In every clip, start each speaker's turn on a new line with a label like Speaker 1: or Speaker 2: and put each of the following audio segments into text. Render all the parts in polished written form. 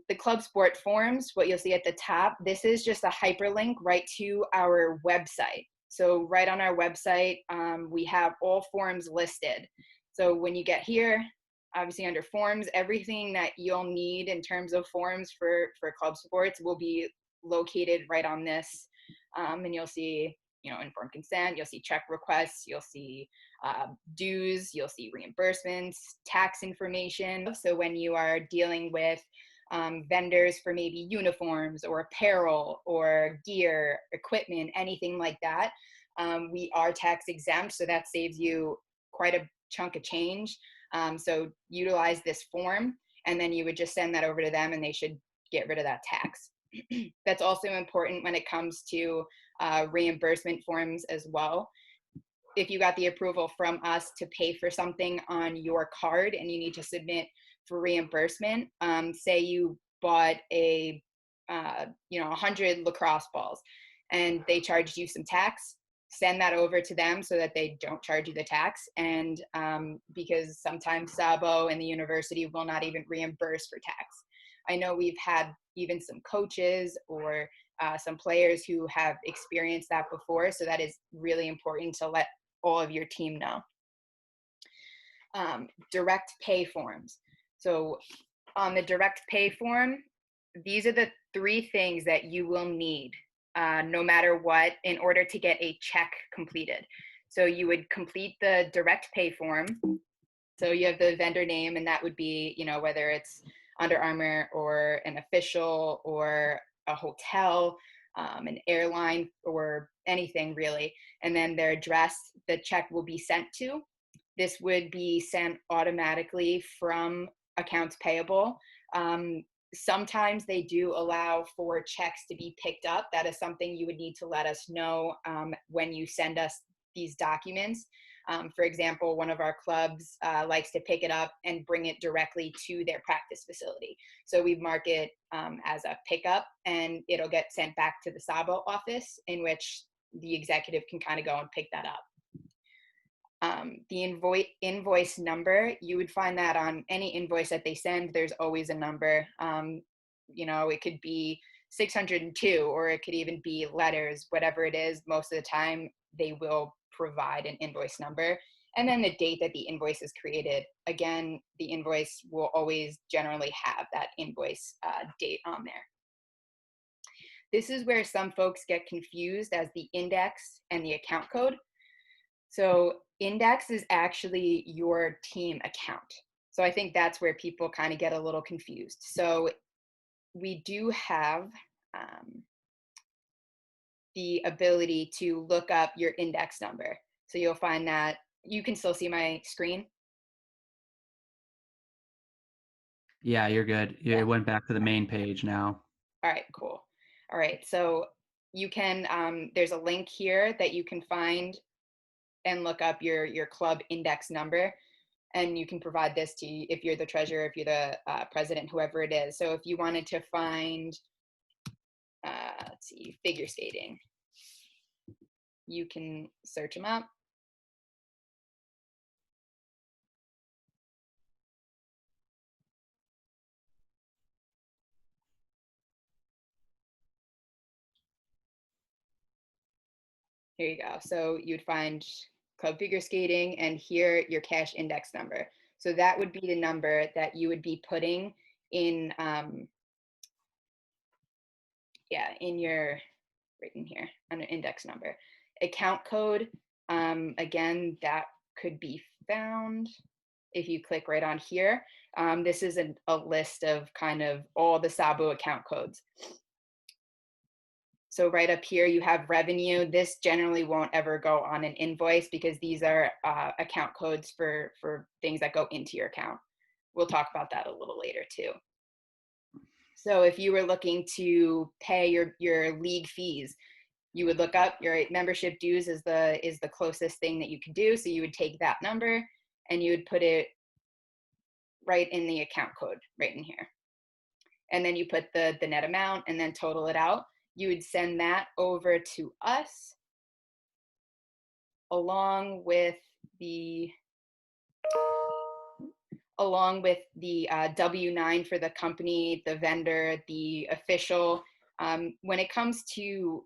Speaker 1: the club sport forms, what you'll see at the top, this is just a hyperlink right to our website. So right on our website, we have all forms listed. So when you get here, obviously under forms, everything that you'll need in terms of forms for club sports will be located right on this. And you'll see, informed consent, you'll see check requests, you'll see dues, you'll see reimbursements, tax information. So when you are dealing with vendors for maybe uniforms or apparel or gear, equipment, anything like that, we are tax exempt, so that saves you quite a chunk of change. So utilize this form, and then you would just send that over to them and they should get rid of that tax. That's also important when it comes to reimbursement forms as well. If you got the approval from us to pay for something on your card and you need to submit for reimbursement, say you bought 100 lacrosse balls and they charged you some tax, send that over to them so that they don't charge you the tax. And because sometimes Sabo and the university will not even reimburse for tax. I know we've had even some coaches or some players who have experienced that before. So that is really important to let all of your team know. Direct pay forms. So on the direct pay form, these are the 3 things that you will need no matter what in order to get a check completed. So you would complete the direct pay form. So you have the vendor name, and that would be, whether it's Under Armour or an official or a hotel, an airline, or anything really. And then their address the check will be sent to. This would be sent automatically from accounts payable. Sometimes they do allow for checks to be picked up. That is something you would need to let us know when you send us these documents. For example, one of our clubs likes to pick it up and bring it directly to their practice facility. So we mark it as a pickup, and it'll get sent back to the Sabo office, in which the executive can kind of go and pick that up. The invoice number, you would find that on any invoice that they send, there's always a number. It could be 602, or it could even be letters, whatever it is. Most of the time they will provide an invoice number, and then the date that the invoice is created. Again, the invoice will always generally have that invoice date on there. This is where some folks get confused as the index and the account code. So index is actually your team account. So I think that's where people kind of get a little confused. So we do have the ability to look up your index number. So you'll find that you can still see my screen.
Speaker 2: Yeah, you're good. Yeah. It went back to the main page now.
Speaker 1: All right, cool. All right, so you can, there's a link here that you can find and look up your club index number, and you can provide this to, if you're the treasurer, if you're the president, whoever it is. So if you wanted to find, let's see, figure skating, you can search them up. Here you go. So you'd find club figure skating, and here your cash index number. So that would be the number that you would be putting in, in your, right in here, on an index number. Account code, again, that could be found if you click right on here. This is a list of kind of all the Sabo account codes. So right up here, you have revenue. This generally won't ever go on an invoice because these are account codes for things that go into your account. We'll talk about that a little later too. So if you were looking to pay your league fees, you would look up your membership dues is the closest thing that you could do. So you would take that number and you would put it right in the account code right in here. And then you put the net amount and then total it out. You would send that over to us along with along with the W-9 for the company, the vendor, the official. When it comes to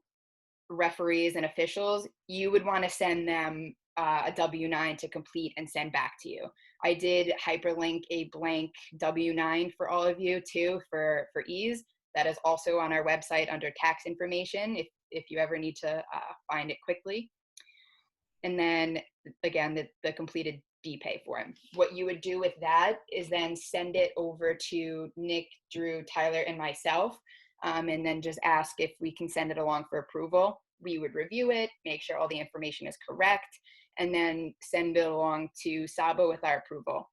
Speaker 1: referees and officials, you would want to send them a W-9 to complete and send back to you. I did hyperlink a blank W-9 for all of you too, for ease. That is also on our website under tax information if you ever need to find it quickly. And then again, the completed DPay form. What you would do with that is then send it over to Nick, Drew, Tyler, and myself, and then just ask if we can send it along for approval. We would review it, make sure all the information is correct, and then send it along to Sabo with our approval.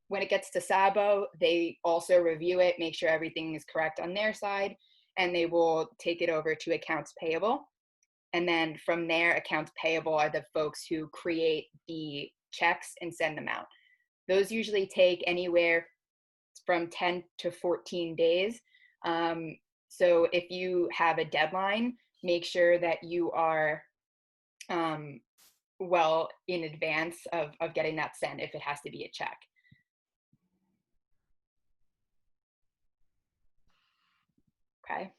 Speaker 1: When it gets to Sabo, they also review it, make sure everything is correct on their side, and they will take it over to accounts payable. And then from there, accounts payable are the folks who create the checks and send them out. Those usually take anywhere from 10 to 14 days. So if you have a deadline, make sure that you are well in advance of getting that sent if it has to be a check. Okay.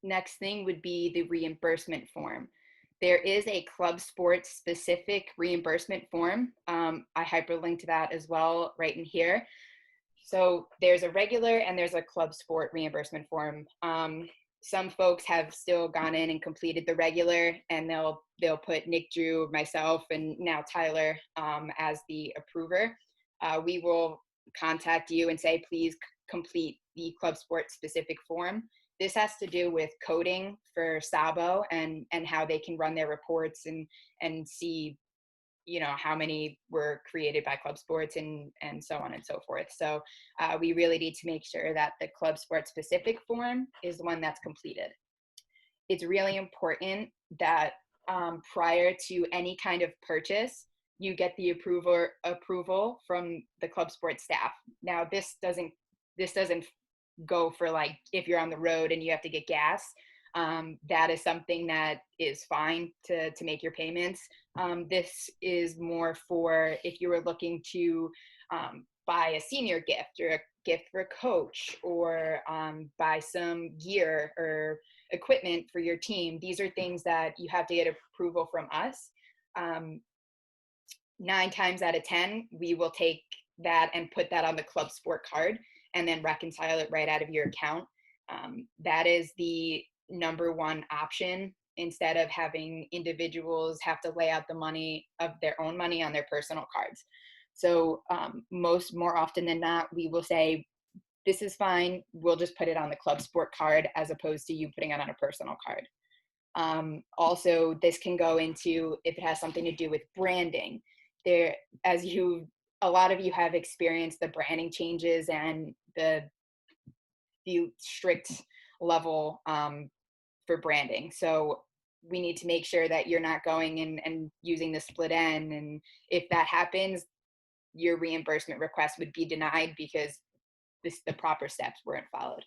Speaker 1: Next thing would be the reimbursement form. There is a club sports specific reimbursement form. I hyperlinked that as well right in here. So there's a regular and there's a club sport reimbursement form. Some folks have still gone in and completed the regular, and they'll put Nick, Drew, myself, and now Tyler as the approver. We will contact you and say, please complete the club sport specific form. This has to do with coding for Sabo and how they can run their reports and see, you know, how many were created by club sports and so on and so forth. So we really need to make sure that the club sport specific form is the one that's completed. It's really important that prior to any kind of purchase, you get the approval from the club sport staff. Now this doesn't go for like if you're on the road and you have to get gas. That is something that is fine to make your payments. This is more for if you were looking to buy a senior gift or a gift for a coach, or buy some gear or equipment for your team. These are things that you have to get approval from us. 9 times out of 10, we will take that and put that on the club sport card and then reconcile it right out of your account. That is the number one option, instead of having individuals have to lay out the money of their own money on their personal cards. So more often than not, we will say, this is fine, we'll just put it on the club sport card as opposed to you putting it on a personal card. Also, this can go into if it has something to do with branding. There, a lot of you have experienced the branding changes and the strict level for branding. So we need to make sure that you're not going in and using the split N. And if that happens, your reimbursement request would be denied because the proper steps weren't followed.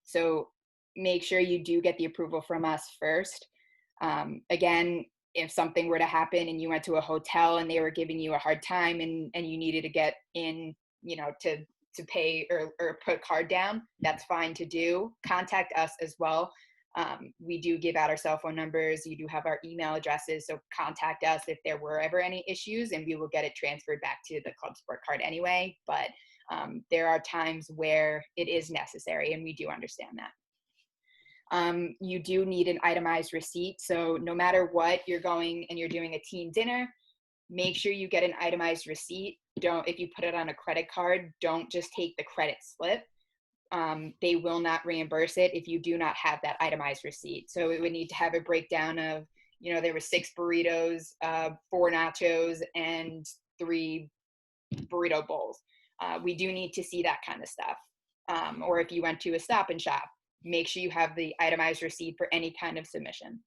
Speaker 1: So make sure you do get the approval from us first. Again, if something were to happen and you went to a hotel and they were giving you a hard time and you needed to get in, you know, to pay or put card down, that's fine to do. Contact us as well. We do give out our cell phone numbers. You do have our email addresses. So contact us if there were ever any issues, and we will get it transferred back to the club sport card anyway. But there are times where it is necessary, and we do understand that. You do need an itemized receipt. So no matter what, you're going and you're doing a team dinner, make sure you get an itemized receipt. If you put it on a credit card, don't just take the credit slip. They will not reimburse it if you do not have that itemized receipt. So it would need to have a breakdown of, you know, there were 6 burritos, 4 nachos, and 3 burrito bowls. We do need to see that kind of stuff. Or if you went to a Stop and Shop, make sure you have the itemized receipt for any kind of submission.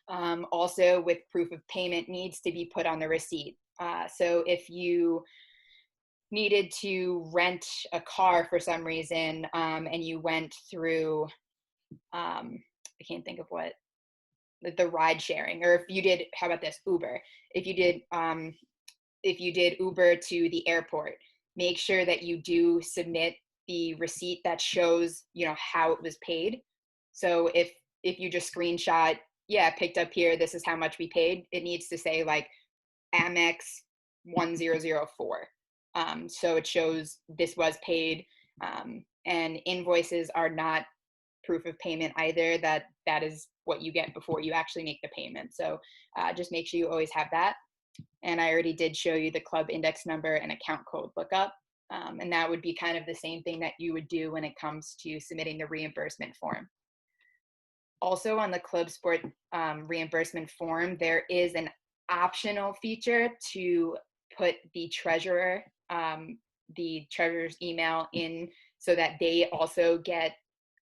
Speaker 1: Also, with proof of payment needs to be put on the receipt. So if you needed to rent a car for some reason, and you went through, I can't think of what, the ride sharing, or if you did, how about this, Uber, if you did if you did Uber to the airport, make sure that you do submit the receipt that shows, how it was paid. So if you just screenshot, yeah, picked up here, this is how much we paid, it needs to say like Amex 1004. So it shows this was paid. And invoices are not proof of payment either. That is what you get before you actually make the payment. So just make sure you always have that. And I already did show you the club index number and account code lookup. And that would be kind of the same thing that you would do when it comes to submitting the reimbursement form. Also on the club sport reimbursement form, there is an optional feature to put the treasurer's email in so that they also get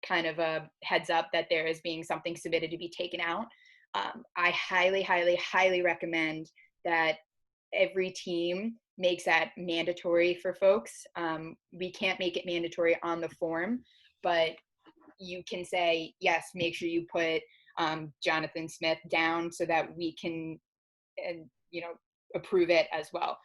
Speaker 1: kind of a heads up that there is being something submitted to be taken out. I highly, highly, highly recommend that every team makes that mandatory for folks. We can't make it mandatory on the form, but you can say, yes, make sure you put Jonathan Smith down so that we can, approve it as well.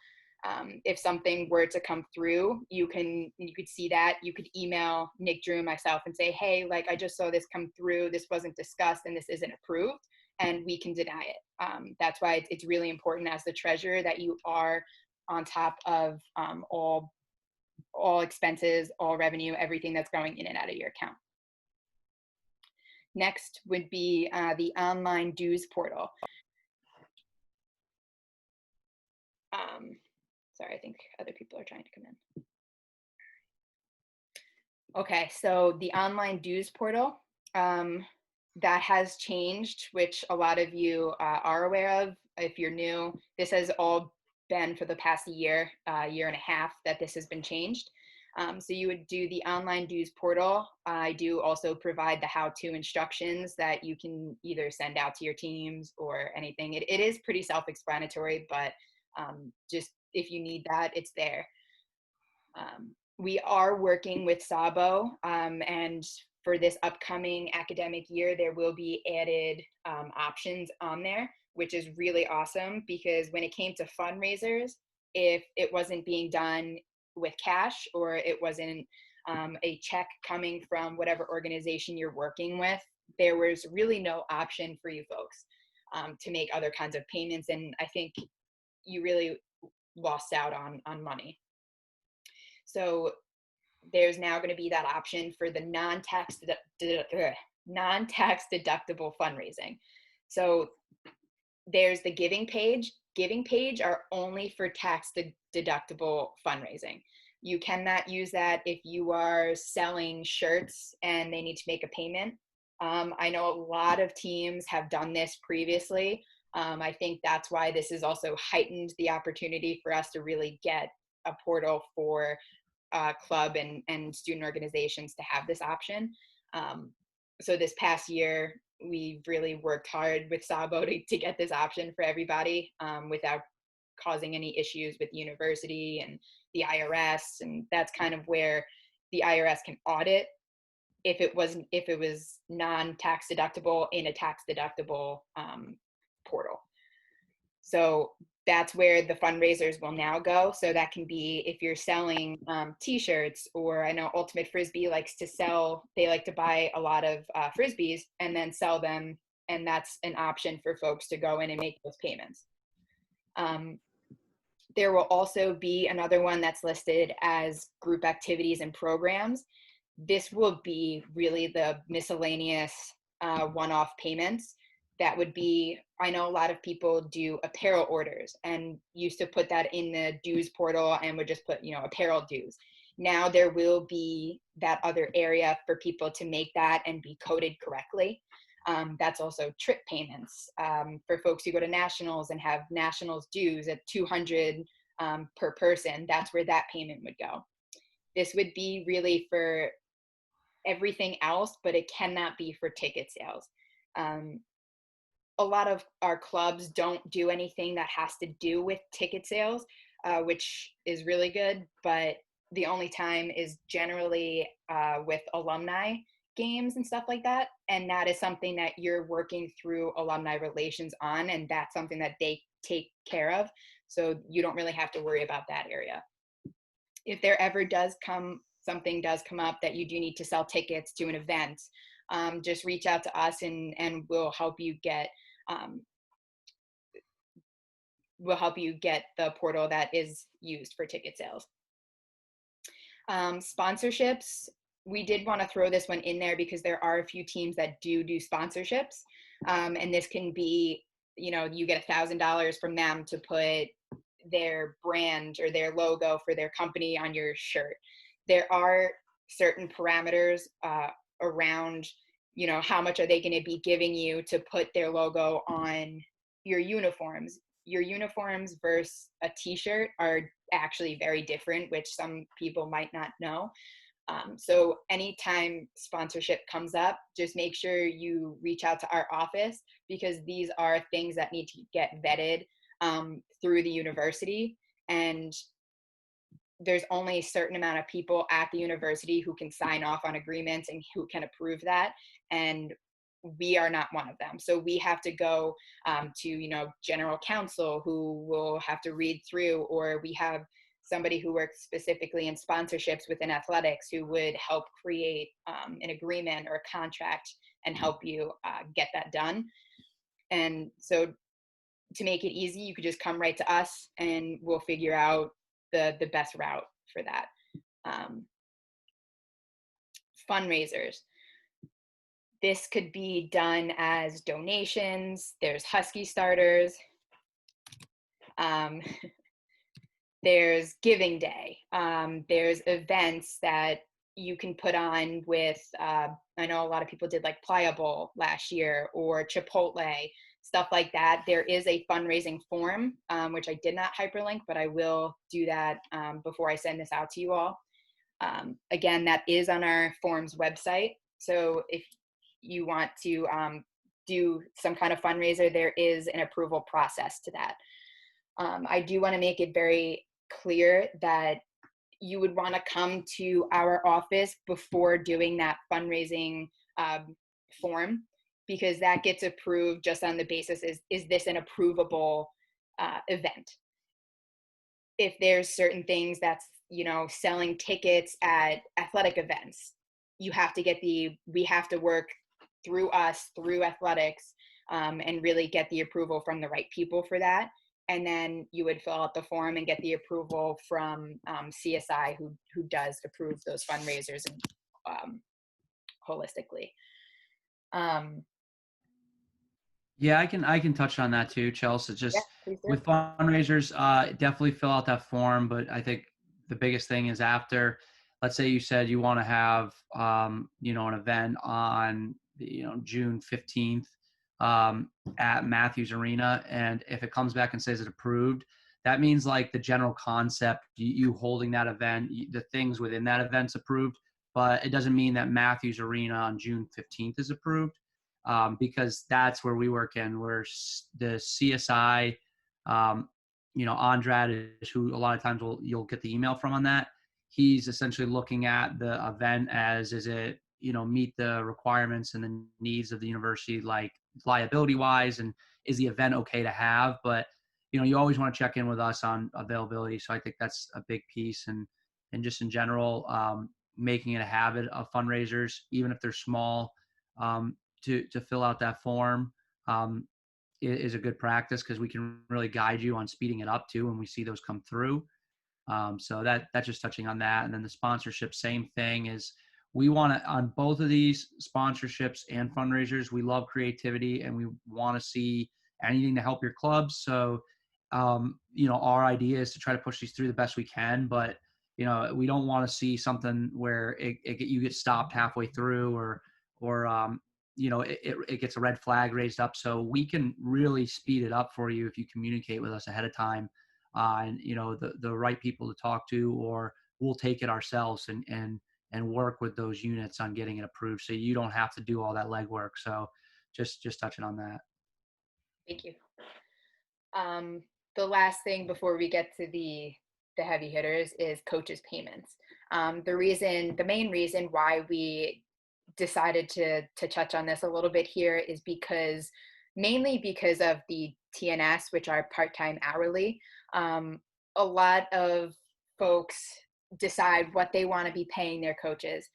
Speaker 1: If something were to come through, you could see that. You could email Nick, Drew, and myself and say, hey, like I just saw this come through. This wasn't discussed and this isn't approved, and we can deny it. That's why it's really important as the treasurer that you are on top of all expenses, all revenue, everything that's going in and out of your account. Next would be the online dues portal. Sorry, I think other people are trying to come in. Okay, so the online dues portal, that has changed, which a lot of you are aware of. If you're new, this has all been for the past year and a half that this has been changed. So you would do the online dues portal. I do also provide the how-to instructions that you can either send out to your teams or anything. It is pretty self-explanatory, but just if you need that, it's there. We are working with Sabo, and for this upcoming academic year, there will be added options on there, which is really awesome, because when it came to fundraisers, if it wasn't being done with cash or it wasn't a check coming from whatever organization you're working with, there was really no option for you folks to make other kinds of payments. And I think you really lost out on money. So there's now going to be that option for the non-tax deductible fundraising. So there's the giving page. Giving page are only for tax deductible fundraising. You cannot use that if you are selling shirts and they need to make a payment. I know a lot of teams have done this previously. I think that's why this has also heightened the opportunity for us to really get a portal for club and student organizations to have this option. So this past year, we've really worked hard with Sabo to get this option for everybody without causing any issues with the university and the IRS. And that's kind of where the IRS can audit if it was non-tax deductible in a tax deductible portal. So that's where the fundraisers will now go. So that can be if you're selling t-shirts, or I know Ultimate Frisbee likes to sell, they like to buy a lot of Frisbees and then sell them. And that's an option for folks to go in and make those payments. There will also be another one that's listed as group activities and programs. This will be really the miscellaneous one-off payments. That would be, I know a lot of people do apparel orders and used to put that in the dues portal and would just put, apparel dues. Now there will be that other area for people to make that and be coded correctly. That's also trip payments for folks who go to nationals and have nationals dues at $200 per person. That's where that payment would go. This would be really for everything else, but it cannot be for ticket sales. A lot of our clubs don't do anything that has to do with ticket sales, which is really good, but the only time is generally with alumni games and stuff like that. And that is something that you're working through alumni relations on, and that's something that they take care of. So you don't really have to worry about that area. If there ever something does come up that you do need to sell tickets to an event, just reach out to us, and um, we'll help you get the portal that is used for ticket sales. Sponsorships, we did want to throw this one in there because there are a few teams that do sponsorships. And this can be, you get $1,000 from them to put their brand or their logo for their company on your shirt. There are certain parameters around, how much are they going to be giving you to put their logo on your uniforms. Your uniforms versus a t-shirt are actually very different, which some people might not know. So anytime sponsorship comes up, just make sure you reach out to our office, because these are things that need to get vetted through the university. And there's only a certain amount of people at the university who can sign off on agreements and who can approve that. And we are not one of them. So we have to go to, general counsel, who will have to read through, or we have somebody who works specifically in sponsorships within athletics who would help create an agreement or a contract and help you get that done. And so to make it easy, you could just come right to us and we'll figure out the best route for that. Fundraisers. This could be done as donations. There's Husky starters. There's Giving Day. There's events that you can put on with, I know a lot of people did like Pliable last year, or Chipotle, stuff like that. There is a fundraising form, which I did not hyperlink, but I will do that before I send this out to you all. Again, that is on our forms website. So if you want to do some kind of fundraiser, there is an approval process to that. I do want to make it very clear that you would want to come to our office before doing that fundraising form, because that gets approved just on the basis is this an approvable event. If there's certain things that's, selling tickets at athletic events, we have to work through us, through athletics, and really get the approval from the right people for that. And then you would fill out the form and get the approval from CSI, who does approve those fundraisers and holistically.
Speaker 2: Yeah, I can touch on that too, Chelsea.
Speaker 1: Yeah,
Speaker 2: Just
Speaker 1: please do.
Speaker 2: with fundraisers, definitely fill out that form. But I think the biggest thing is after, let's say you said you want to have, an event on, June 15th at Matthews Arena, and if it comes back and says it approved, that means like the general concept, you holding that event, the things within that event's approved, but it doesn't mean that Matthews Arena on June 15th is approved. Because that's where we work in, where the CSI, Andrade is who a lot of times you'll get the email from on that. He's essentially looking at the event as, is it, meet the requirements and the needs of the university, like liability wise, and is the event okay to have? But, you always want to check in with us on availability. So I think that's a big piece. And just in general, making it a habit of fundraisers, even if they're small, to fill out that form is a good practice, because we can really guide you on speeding it up too when we see those come through. So that's just touching on that. And then the sponsorship, same thing, is we want to, on both of these sponsorships and fundraisers, we love creativity and we want to see anything to help your club. So, our idea is to try to push these through the best we can, but we don't want to see something where you get stopped halfway through, or it gets a red flag raised up. So we can really speed it up for you if you communicate with us ahead of time, and the right people to talk to, or we'll take it ourselves and work with those units on getting it approved, so you don't have to do all that legwork. So just touching on that.
Speaker 1: Thank you. The last thing before we get to the heavy hitters is coaches' payments. The main reason why we decided to touch on this a little bit here is because mainly because of the TNS, which are part-time hourly. A lot of folks decide what they want to be paying their coaches.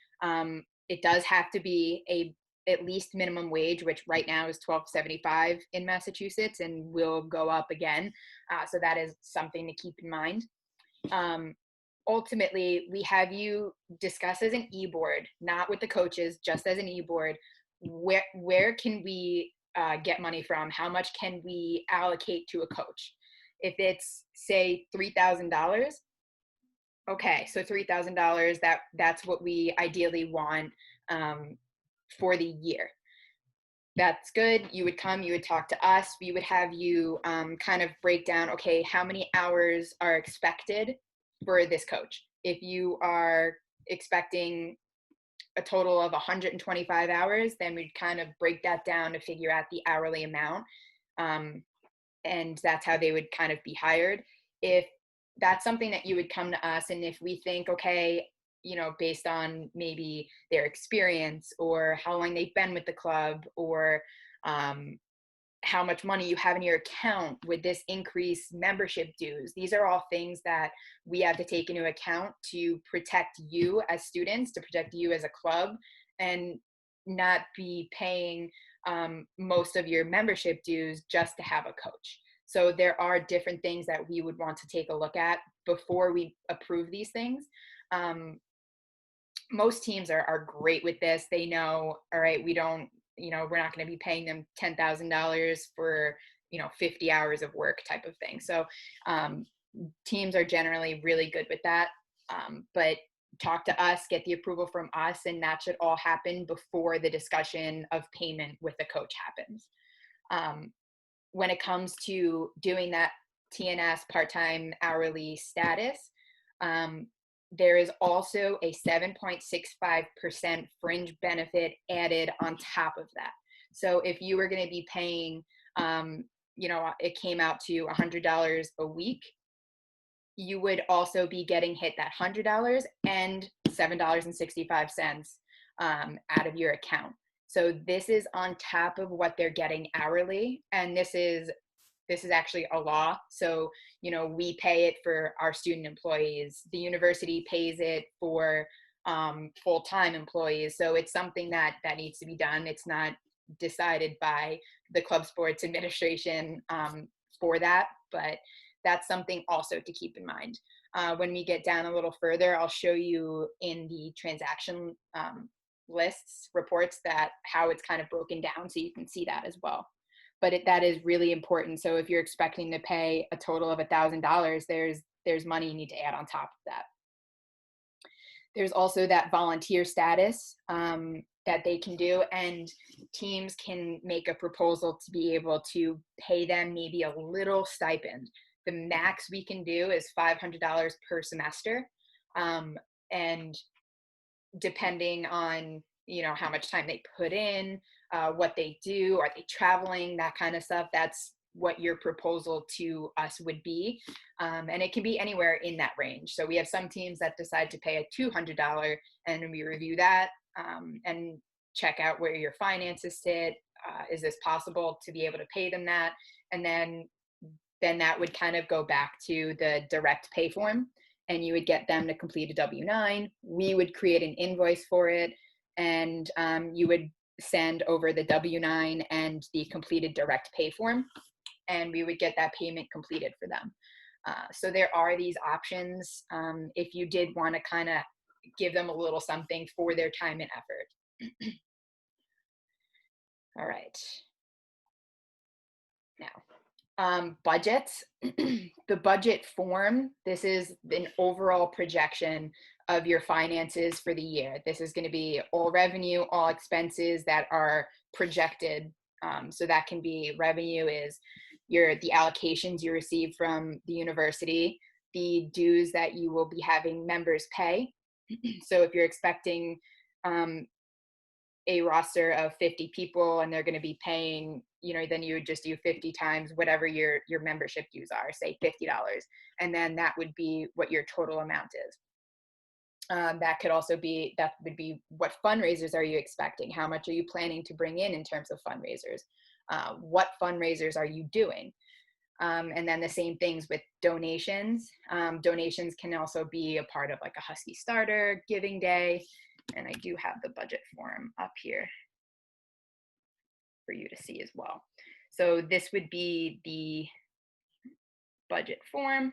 Speaker 1: It does have to be at least minimum wage, which right now is $12.75 in Massachusetts and will go up again. So that is something to keep in mind. Ultimately, we have you discuss as an e-board, not with the coaches, just as an e-board, where can we get money from? How much can we allocate to a coach? If it's, say, $3,000, okay, so $3,000, that's what we ideally want for the year. That's good. You would come, you would talk to us. We would have you kind of break down, okay, how many hours are expected for this coach? If you are expecting a total of 125 hours, then we'd kind of break that down to figure out the hourly amount. And that's how they would kind of be hired. If that's something that you would come to us, and if we think, okay, based on maybe their experience or how long they've been with the club, or how much money you have in your account, would this increase membership dues? These are all things that we have to take into account to protect you as students, to protect you as a club, and not be paying most of your membership dues just to have a coach. So there are different things that we would want to take a look at before we approve these things. Most teams are great with this. They know, all right, we're not going to be paying them $10,000 for 50 hours of work type of thing. So teams are generally really good with that. But talk to us, get the approval from us, and that should all happen before the discussion of payment with the coach happens. When it comes to doing that TNS part-time hourly status, there is also a 7.65% fringe benefit added on top of that. So if you were going to be paying, it came out to $100 a week, you would also be getting hit that $100 and $7.65 out of your account. So this is on top of what they're getting hourly, and this is actually a law. So we pay it for our student employees. The university pays it for full-time employees. So it's something that needs to be done. It's not decided by the club sports administration for that, but that's something also to keep in mind. When we get down a little further, I'll show you in the transaction lists reports how it's kind of broken down, so you can see that as well. But that is really important. So if you're expecting to pay a total of $1,000, there's money you need to add on top of that. There's also that volunteer status that they can do, and teams can make a proposal to be able to pay them maybe a little stipend. The max we can do is $500 per semester. And depending on, how much time they put in, what they do, are they traveling, that kind of stuff, that's what your proposal to us would be. And it can be anywhere in that range. So we have some teams that decide to pay a $200, and we review that and check out where your finances sit. Is this possible to be able to pay them that? And then that would kind of go back to the direct pay form, and you would get them to complete a W-9. We would create an invoice for it, and you would send over the W-9 and the completed direct pay form, and we would get that payment completed for them. So there are these options if you did want to kind of give them a little something for their time and effort. All right. Now, budgets. The budget form, this is an overall projection of your finances for the year. This is going to be all revenue, all expenses that are projected. So that can be revenue is the allocations you receive from the university, the dues that you will be having members pay. So if you're expecting a roster of 50 people and they're going to be paying, then you would just do 50 times whatever your membership dues are, say $50. And then that would be what your total amount is. That would be what fundraisers are you expecting? How much are you planning to bring in terms of fundraisers? What fundraisers are you doing? And then the same things with donations. Donations can also be a part of like a Husky Starter, Giving Day, and I do have the budget form up here for you to see as well. So this would be the budget form.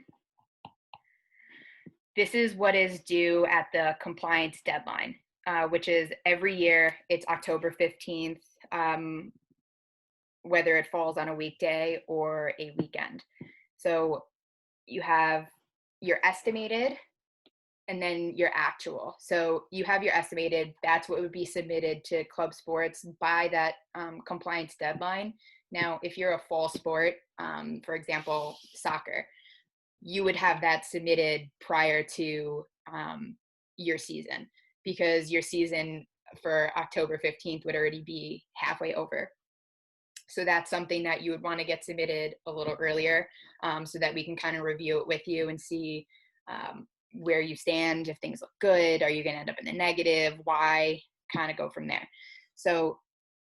Speaker 1: This is what is due at the compliance deadline, which is every year. It's October 15th, whether it falls on a weekday or a weekend. So you have your estimated and then your actual. So you have your estimated, that's what would be submitted to club sports by that compliance deadline. Now, if you're a fall sport, for example, soccer, you would have that submitted prior to your season, because your season for October 15th would already be halfway over. So that's something that you would want to get submitted a little earlier, so that we can kind of review it with you and see where you stand, if things look good, are you going to end up in the negative, why, kind of go from there. So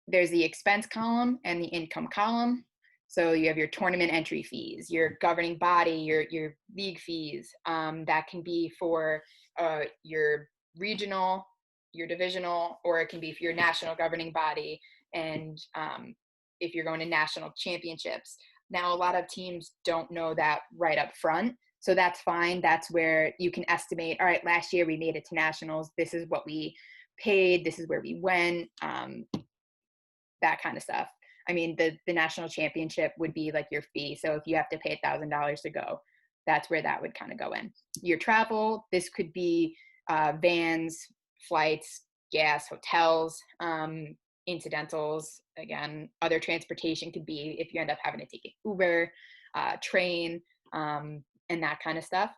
Speaker 1: there's the expense column and the income column. So you have your tournament entry fees, your governing body, your league fees. That can be for your regional, your divisional, or it can be for your national governing body. And if you're going to national championships. Now, a lot of teams don't know that right up front. So that's fine. That's where you can estimate, all right, last year we made it to nationals. This is what we paid. This is where we went. That kind of stuff. I mean, the national championship would be like your fee. So if you have to pay $1,000 to go, that's where that would kind of go in. Your travel, this could be vans, flights, gas, hotels, incidentals. Again, other transportation could be if you end up having to take an Uber, train, and that kind of stuff.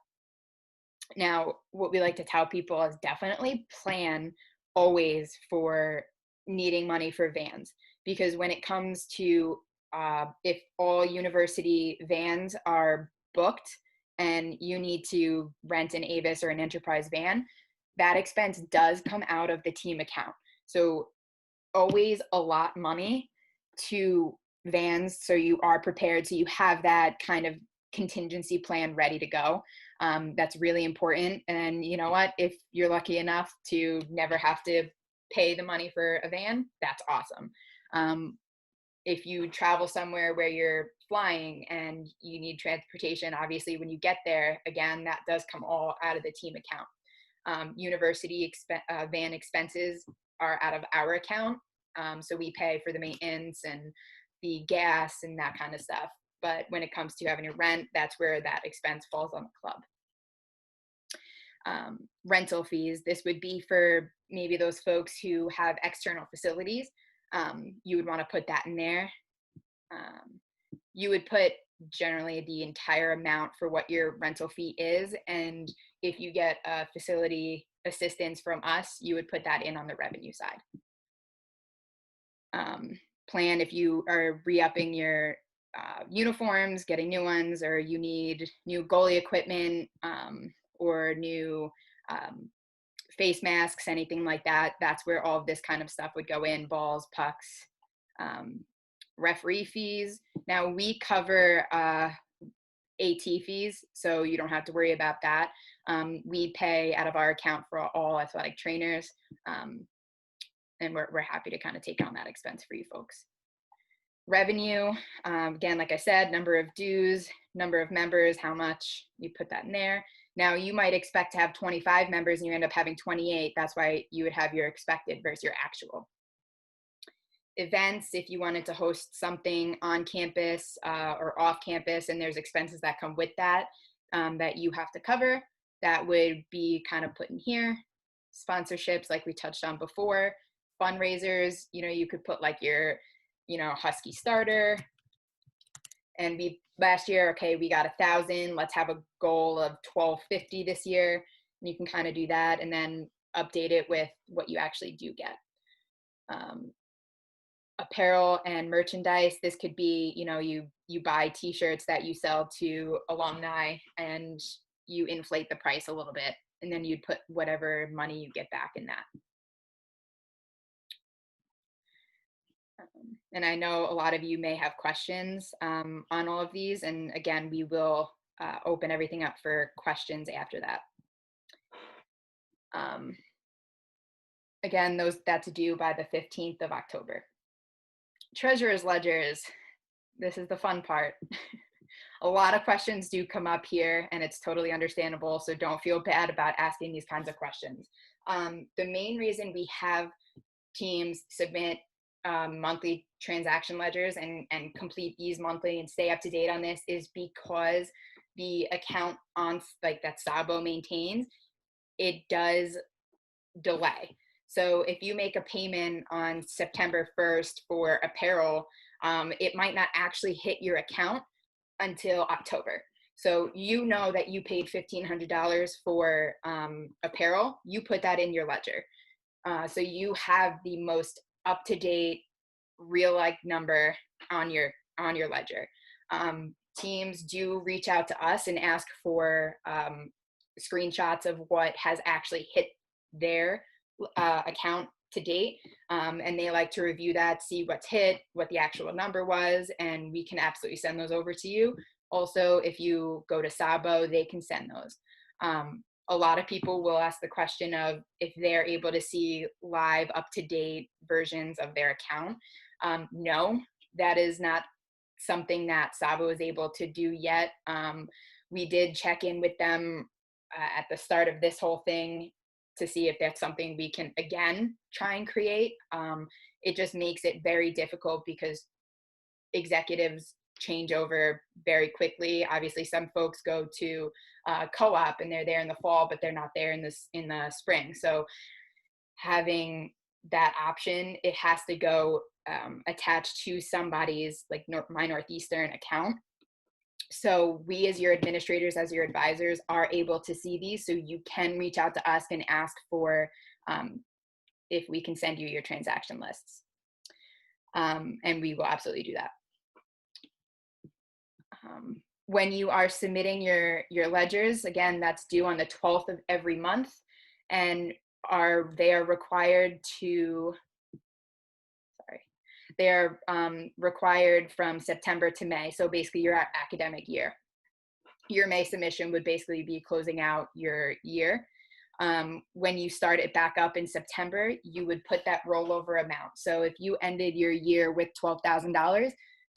Speaker 1: Now, what we like to tell people is definitely plan always for needing money for vans, because when it comes to if all university vans are booked and you need to rent an Avis or an Enterprise van, that expense does come out of the team account. So always allot money to vans so you are prepared, so you have that kind of contingency plan ready to go. That's really important. And you know what, if you're lucky enough to never have to pay the money for a van, that's awesome. If you travel somewhere where you're flying and you need transportation, obviously when you get there, again, that does come all out of the team account. University van expenses are out of our account. So we pay for the maintenance and the gas and that kind of stuff. But when it comes to having to rent, that's where that expense falls on the club. Rental fees, this would be for maybe those folks who have external facilities. You would want to put that in there. You would put generally the entire amount for what your rental fee is. And if you get a facility assistance from us, you would put that in on the revenue side. Plan if you are re-upping your uniforms, getting new ones, or you need new goalie equipment, or new face masks, anything like that. That's where all of this kind of stuff would go in: balls, pucks, referee fees. Now we cover AT fees, so you don't have to worry about that. We pay out of our account for all athletic trainers, and we're happy to kind of take on that expense for you folks. Revenue, again, like I said, number of dues, number of members, how much, you put that in there. Now you might expect to have 25 members and you end up having 28. That's why you would have your expected versus your actual. Events, if you wanted to host something on campus or off campus, and there's expenses that come with that, that you have to cover, that would be kind of put in here. Sponsorships, like we touched on before. Fundraisers, you could put like your, Husky Starter, and last year, okay, we got 1,000. Let's have a goal of 1,250 this year. And you can kind of do that and then update it with what you actually do get. Apparel and merchandise. This could be, you buy t-shirts that you sell to alumni and you inflate the price a little bit, and then you'd put whatever money you get back in that. And I know a lot of you may have questions on all of these. And again, we will open everything up for questions after that. Again, that's due by the 15th of October. Treasurer's ledgers. This is the fun part. A lot of questions do come up here, and it's totally understandable. So don't feel bad about asking these kinds of questions. The main reason we have teams submit monthly transaction ledgers and complete these monthly and stay up to date on this is because the account on like that Sabo maintains, it does delay. So if you make a payment on September 1st for apparel, it might not actually hit your account until October. So you know that you paid $1,500 for apparel, you put that in your ledger. So you have the most up-to-date real like number on your ledger. Teams do reach out to us and ask for screenshots of what has actually hit their account to date, and they like to review that, see what's hit, what the actual number was, and we can absolutely send those over to you. Also, if you go to Sabo, they can send those. A lot of people will ask the question of if they're able to see live up-to-date versions of their account. No, that is not something that Sabo is able to do yet. We did check in with them at the start of this whole thing to see if that's something we can, again, try and create. It just makes it very difficult because executives change over very quickly. Obviously, some folks go to co-op and they're there in the fall, but they're not there in the spring. So having that option, it has to go attached to somebody's like my Northeastern account. So we as your administrators, as your advisors, are able to see these. So you can reach out to us and ask for if we can send you your transaction lists. And we will absolutely do that. When you are submitting your ledgers, again, that's due on the 12th of every month, and they are required from September to May. So basically your academic year. Your May submission would basically be closing out your year. When you start it back up in September, you would put that rollover amount. So if you ended your year with $12,000,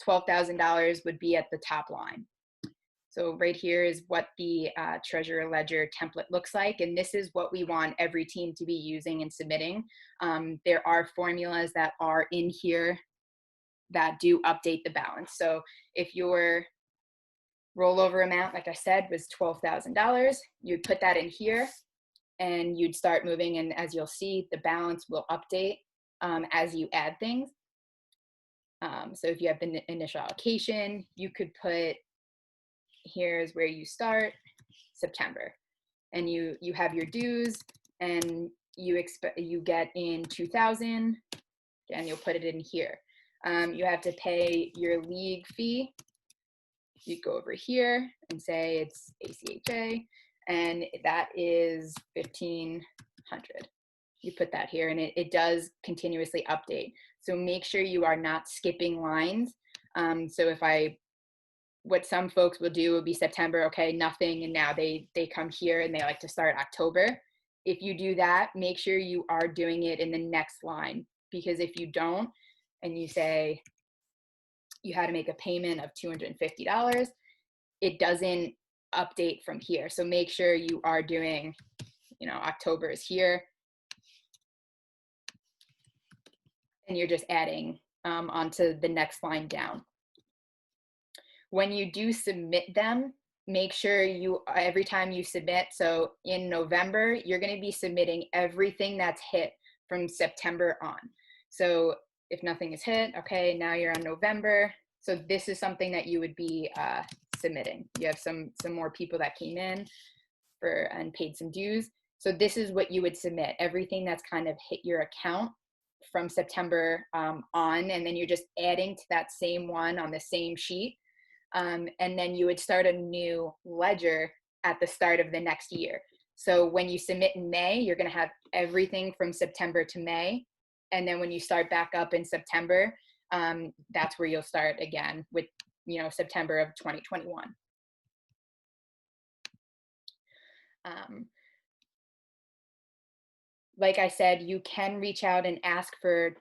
Speaker 1: $12,000 would be at the top line. So right here is what the treasurer ledger template looks like. And this is what we want every team to be using and submitting. There are formulas that are in here that do update the balance. So if your rollover amount, like I said, was $12,000, you'd put that in here and you'd start moving. And as you'll see, the balance will update as you add things. So if you have the initial allocation, you could put, here's where you start, September, and you have your dues, and you get in 2,000, and you'll put it in here. You have to pay your league fee. You go over here and say it's ACHA, and that is 1,500. You put that here, and it does continuously update. So make sure you are not skipping lines. So what some folks will do will be September, okay, nothing, and now they come here and they like to start October. If you do that, make sure you are doing it in the next line, because if you don't, and you say you had to make a payment of $250, it doesn't update from here. So make sure you are doing, October is here, and you're just adding onto the next line down. When you do submit them, make sure every time you submit, so in November, you're going to be submitting everything that's hit from September on. So if nothing is hit, okay, now you're on November. So this is something that you would be submitting. You have some more people that came in and paid some dues. So this is what you would submit, everything that's kind of hit your account from September on, and then you're just adding to that same one on the same sheet. And then you would start a new ledger at the start of the next year. So when you submit in May, you're going to have everything from September to May. And then when you start back up in September, that's where you'll start again with, September of 2021. Like I said, you can reach out and ask for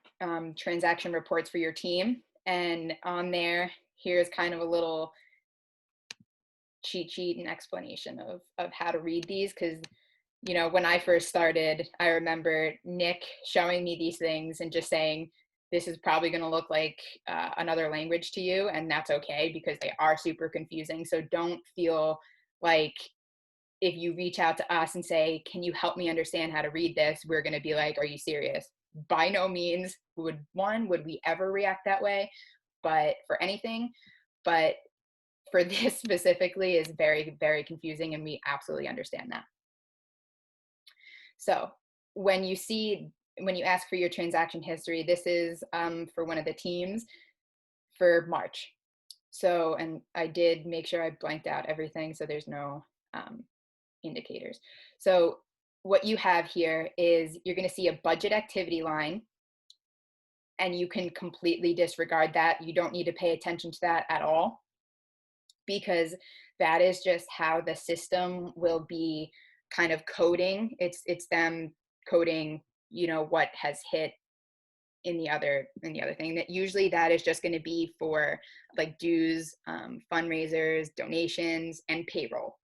Speaker 1: transaction reports for your team. And on there, here's kind of a little cheat sheet and explanation of how to read these. Because, when I first started, I remember Nick showing me these things and just saying, this is probably going to look like another language to you. And that's okay, because they are super confusing. So don't feel like if you reach out to us and say, can you help me understand how to read this? We're going to be like, are you serious? By no means would we ever react that way, but for anything, but for this specifically is very, very confusing. And we absolutely understand that. So when you ask for your transaction history, this is for one of the teams for March. So, and I did make sure I blanked out everything, so there's no indicators. So what you have here is you're going to see a budget activity line, and you can completely disregard that. You don't need to pay attention to that at all, because that is just how the system will be kind of coding. It's them coding, what has hit in the other thing. That usually that is just going to be for like dues, fundraisers, donations, and payroll.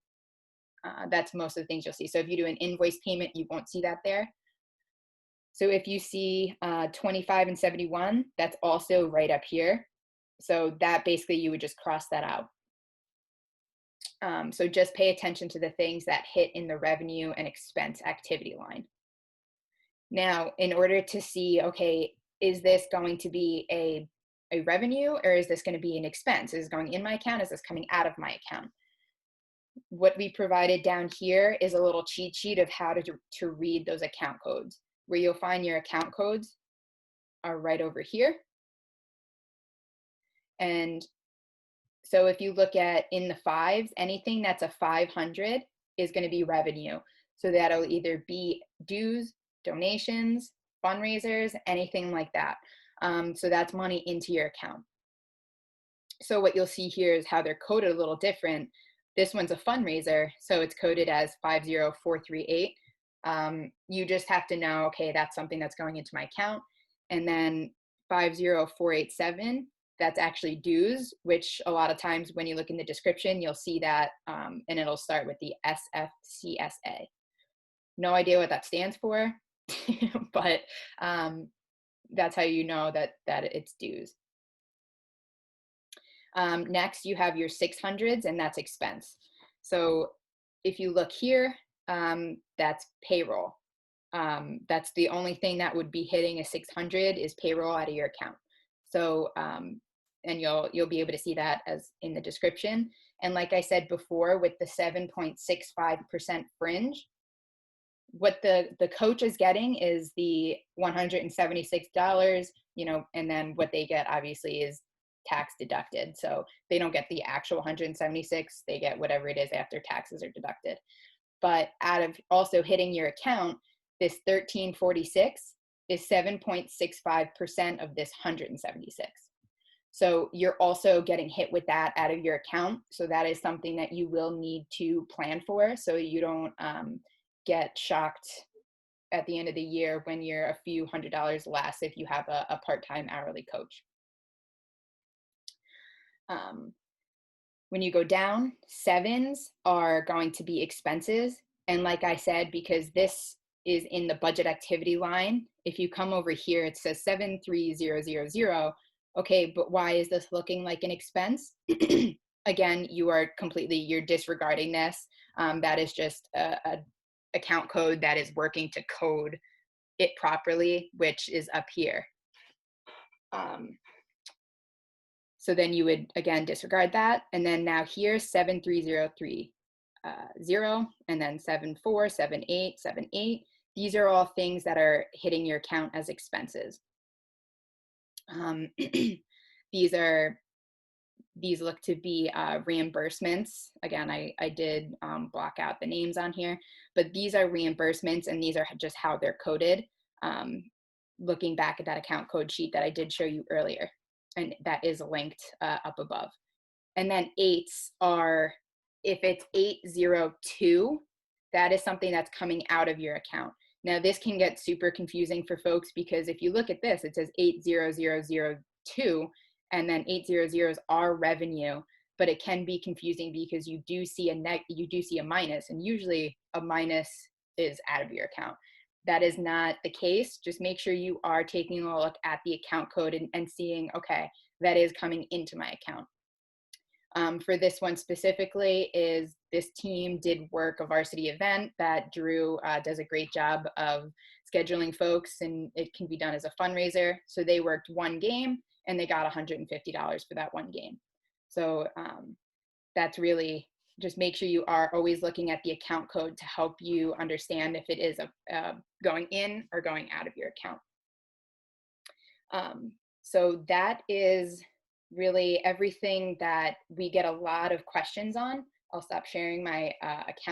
Speaker 1: That's most of the things you'll see. So if you do an invoice payment, you won't see that there. So if you see 25 and 71, that's also right up here. So that basically you would just cross that out. So just pay attention to the things that hit in the revenue and expense activity line. Now, in order to see, okay, is this going to be a revenue, or is this going to be an expense? Is it going in my account? Is this coming out of my account? What we provided down here is a little cheat sheet of how to read those account codes. Where you'll find your account codes are right over here. And so if you look at in the fives, anything that's a 500 is going to be revenue. So that'll either be dues, donations, fundraisers, anything like that. So that's money into your account. So what you'll see here is how they're coded a little different. This one's a fundraiser, so it's coded as 50438. You just have to know, okay, that's something that's going into my account. And then 50487, that's actually dues, which a lot of times when you look in the description, you'll see that, and it'll start with the SFCSA. No idea what that stands for, but that's how you know that it's dues. Next, you have your 600s, and that's expense. So if you look here, that's payroll. That's the only thing that would be hitting a 600 is payroll out of your account. So, and you'll be able to see that as in the description. And like I said before, with the 7.65% fringe, what the coach is getting is the $176, and then what they get obviously is tax deducted. So they don't get the actual 176, they get whatever it is after taxes are deducted. But out of also hitting your account, this 1346 is 7.65% of this 176. So you're also getting hit with that out of your account. So that is something that you will need to plan for, so you don't get shocked at the end of the year when you're a few $100s less if you have a part-time hourly coach. When you go down, sevens are going to be expenses. And like I said, because this is in the budget activity line, if you come over here, it says 73000. Okay, but why is this looking like an expense? Again, you're disregarding this. That is just a account code that is working to code it properly, which is up here. So then you would, again, disregard that. And then now here's 73030, and then 747878. These are all things that are hitting your account as expenses. These look to be reimbursements. Again, I did block out the names on here, but these are reimbursements, and these are just how they're coded. Looking back at that account code sheet that I did show you earlier. and that is linked up above. And then eights are, if it's 802, that is something that's coming out of your account. Now, this can get super confusing for folks because if you look at this, it says 80002, and then 800s are revenue, but it can be confusing because you do see a minus, and usually a minus is out of your account. That is not the case. Just make sure you are taking a look at the account code and seeing, okay, that is coming into my account. For this one specifically, is this team did work a varsity event that Drew does a great job of scheduling folks, and it can be done as a fundraiser. So they worked one game and they got $150 for that one game. So that's really, just make sure you are always looking at the account code to help you understand if it is going in or going out of your account. So that is really everything that we get a lot of questions on. I'll stop sharing my account